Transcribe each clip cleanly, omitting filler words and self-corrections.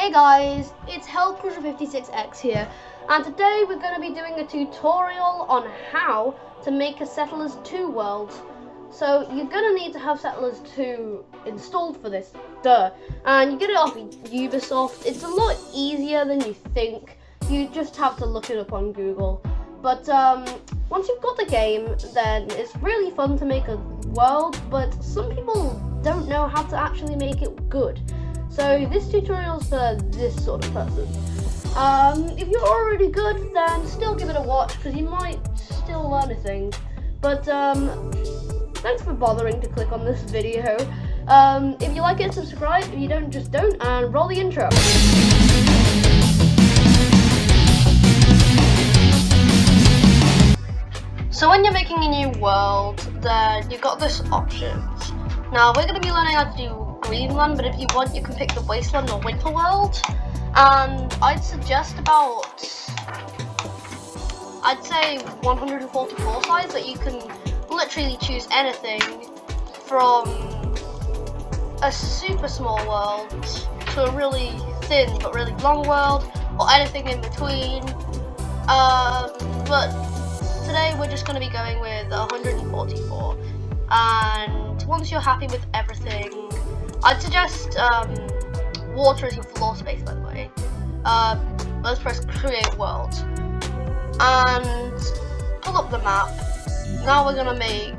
Hey guys, it's HellCruiser56X here, and today we're going to be doing a tutorial on how to make a Settlers 2 world. So you're going to need to have Settlers 2 installed for this, and you get it off Ubisoft. It's a lot easier than you think. You just have to look it up on Google. But once you've got the game, then it's really fun to make a world, but some people don't know how to actually make it good. So this tutorial's for this sort of person. If you're already good, then still give it a watch, because you might still learn a thing. But thanks for bothering to click on this video. If you like it, subscribe. If you don't, just don't, and roll the intro. So when you're making a new world, then you've got this options. Now we're going to be learning how to do Greenland, but if you want, you can pick the Wasteland or Winter World. And I'd suggest I'd say 144 size, that you can literally choose anything from a super small world to a really thin but really long world, or anything in between. But today we're just going to be going with 144, and once you're happy with everything, I'd suggest water is your floor space, by the way. Let's press create world and pull up the map. Now we're going to make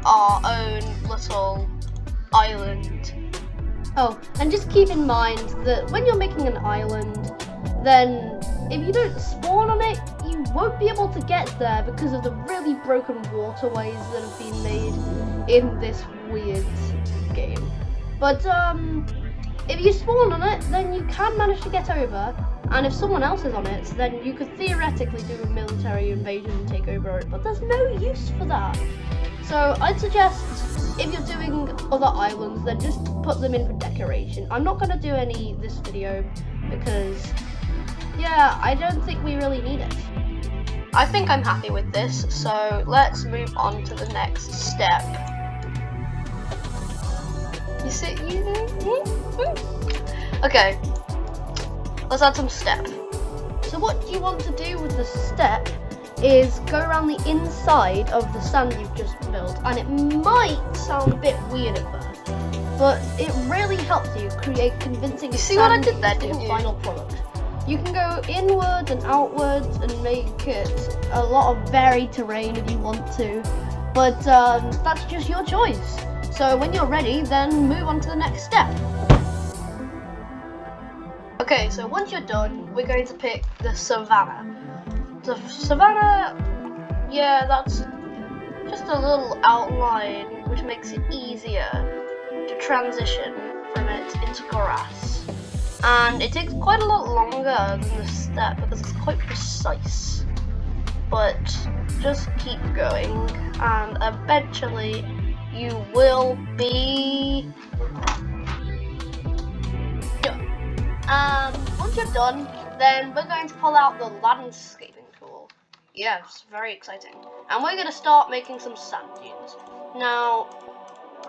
our own little island. Oh, and just keep in mind that when you're making an island, then if you don't spawn on it, you won't be able to get there because of the really broken waterways that have been made in this weird game. But if you spawn on it, then you can manage to get over, and if someone else is on it, then you could theoretically do a military invasion and take over it, but there's no use for that. So I'd suggest, if you're doing other islands, then just put them in for decoration. I'm not going to do any this video because, yeah, I don't think we really need it. I think I'm happy with this, so let's move on to the next step. You see, okay, let's add some step. So what you want to do with the step is go around the inside of the sand you've just built, and it might sound a bit weird at first, but it really helps you create convincing. You see what I did there, didn't you? Final product. You can go inwards and outwards and make it a lot of varied terrain if you want to, but that's just your choice. So when you're ready, then move on to the next step. Okay, so once you're done, we're going to pick the savannah. The savannah, yeah, that's just a little outline which makes it easier to transition from it into grass. And it takes quite a lot longer than the step because it's quite precise. But just keep going, and eventually you will be done. And once you're done, then we're going to pull out the landscaping tool. Yeah, it's very exciting. And we're going to start making some sand dunes. Now,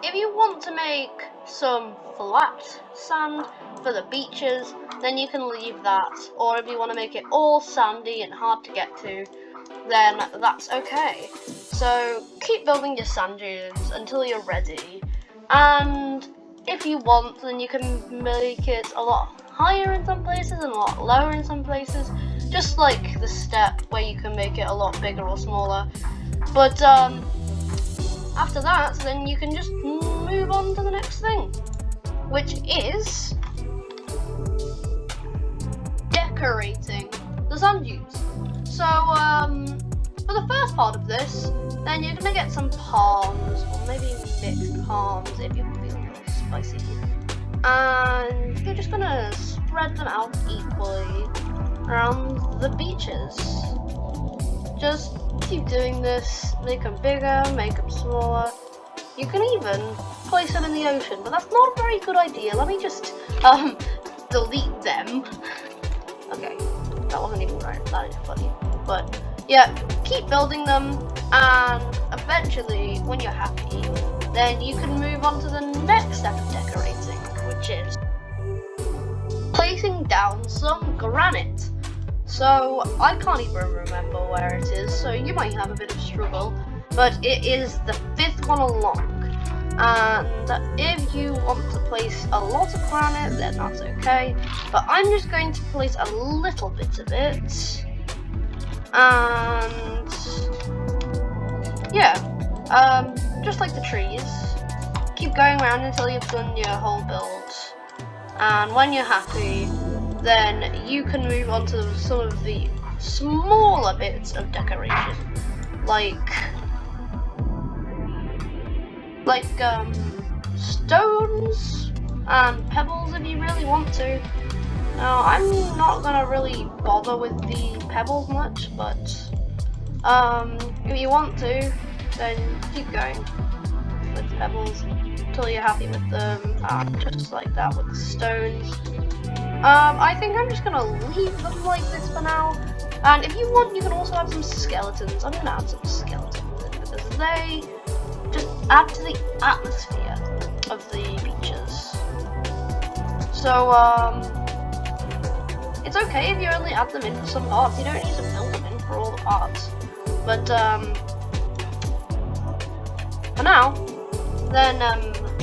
if you want to make some flat sand for the beaches, then you can leave that. Or if you want to make it all sandy and hard to get to, then that's okay. So keep building your sand dunes until you're ready. And if you want, then you can make it a lot higher in some places and a lot lower in some places. Just like the step where you can make it a lot bigger or smaller. But after that, then you can just move on to the next thing, which is decorating the sand dunes. So for the first part of this, then you're gonna get some palms, or maybe mixed palms if you feel a little spicy. And you're just gonna spread them out equally around the beaches. Just keep doing this, make them bigger, make them smaller. You can even place them in the ocean, but that's not a very good idea. Let me just delete them. Okay, that wasn't even right, that is funny. But yeah, keep building them, and eventually, when you're happy, then you can move on to the next step of decorating, which is placing down some granite. So I can't even remember where it is, so you might have a bit of struggle, but it is the 5th one along. And if you want to place a lot of granite, then that's okay, but I'm just going to place a little bit of it. And yeah, just like the trees, keep going around until you've done your whole build, and when you're happy, then you can move on to some of the smaller bits of decoration, like stones and pebbles if you really want to. Now, I'm not gonna really bother with the pebbles much, but if you want to, then keep going with the pebbles until you're happy with them, just like that with the stones. I think I'm just gonna leave them like this for now, and if you want, you can also add some skeletons. I'm gonna add some skeletons in because they just add to the atmosphere of the beaches. So, it's okay if you only add them in for some parts. You don't need to build them in for all the parts. But, for now, then,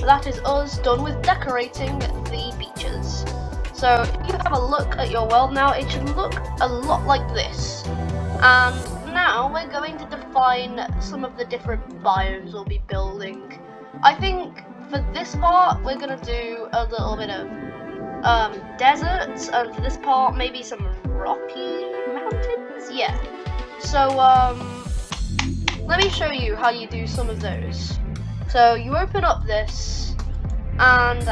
that is us done with decorating the beaches. So, if you have a look at your world now, it should look a lot like this. And now we're going to define some of the different biomes we'll be building. I think for this part, we're going to do a little bit of deserts, and for this part, maybe some rocky mountains? Yeah. So, let me show you how you do some of those. So, you open up this, and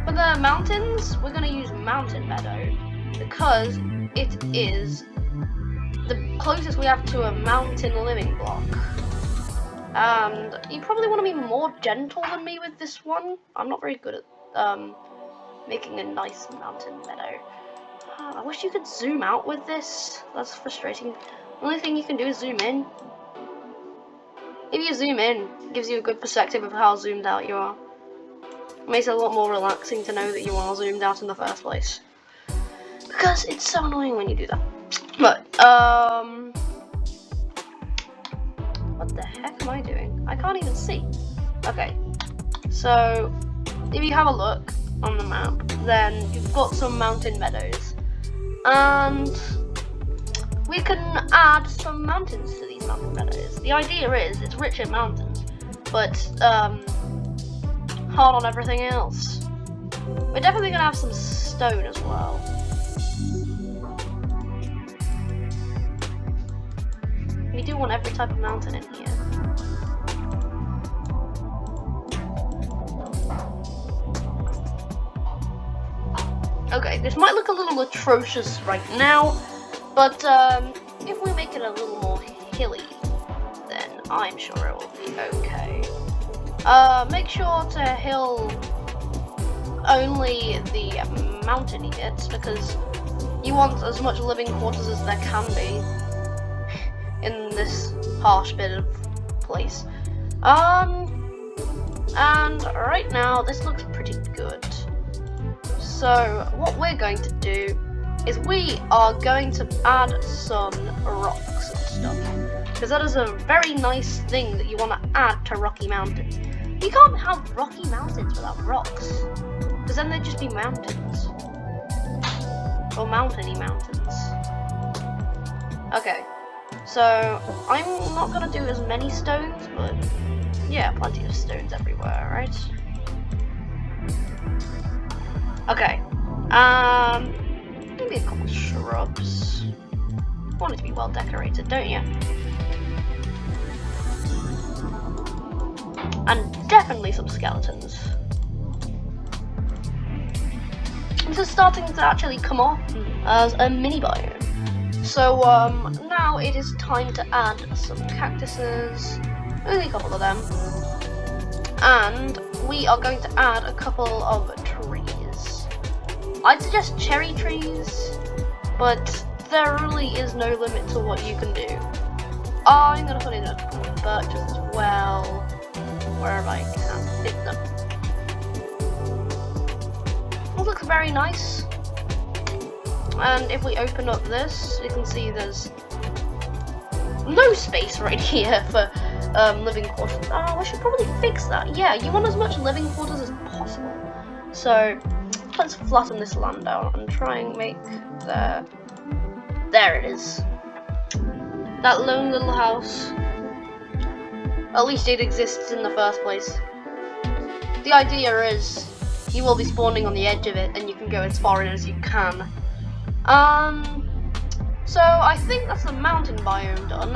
for the mountains, we're going to use Mountain Meadow, because it is the closest we have to a mountain living block. And you probably want to be more gentle than me with this one. I'm not very good at, making a nice mountain meadow. I wish you could zoom out with this. That's frustrating. The only thing you can do is zoom in. If you zoom in, it gives you a good perspective of how zoomed out you are. It makes it a lot more relaxing to know that you are zoomed out in the first place. Because it's so annoying when you do that. But, what the heck am I doing? I can't even see. Okay, so if you have a look on the map, then you've got some mountain meadows, and we can add some mountains to these mountain meadows. The idea is it's rich in mountains, but hard on everything else. We're definitely gonna have some stone as well. We do want every type of mountain in here. Okay, this might look a little atrocious right now, but if we make it a little more hilly, then I'm sure it will be okay. Make sure to hill only the mountainy bits, because you want as much living quarters as there can be in this harsh bit of place. And right now this looks pretty good. So what we're going to do is we are going to add some rocks and stuff, because that is a very nice thing that you want to add to rocky mountains. You can't have rocky mountains without rocks, because then they'd just be mountains, or mountainy mountains. Okay, so I'm not gonna do as many stones, but yeah, plenty of stones everywhere, right? Okay, maybe a couple of shrubs. You want it to be well decorated, don't you? And definitely some skeletons. This is starting to actually come off as a mini biome. So now it is time to add some cactuses, only a couple of them, and we are going to add a couple of trees. I'd suggest cherry trees, but there really is no limit to what you can do. I'm going to put in a couple of birches as well, wherever I can fit them. This looks very nice. And if we open up this, you can see there's no space right here for living quarters. Oh, I should probably fix that. Yeah, you want as much living quarters as possible. So let's flatten this land out and try and make there it is. That lone little house. At least it exists in the first place. The idea is you will be spawning on the edge of it and you can go as far in as you can. So I think that's the mountain biome done.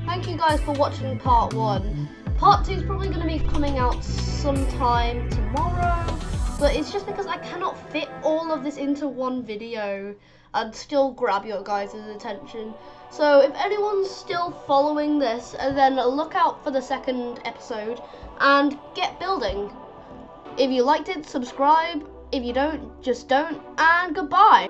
Thank you guys for watching part 1. Part 2 is probably going to be coming out sometime tomorrow, but it's just because I cannot fit all of this into one video and still grab your guys' attention. So if anyone's still following this, then look out for the second episode and get building. If you liked it, subscribe. If you don't, just don't, and goodbye.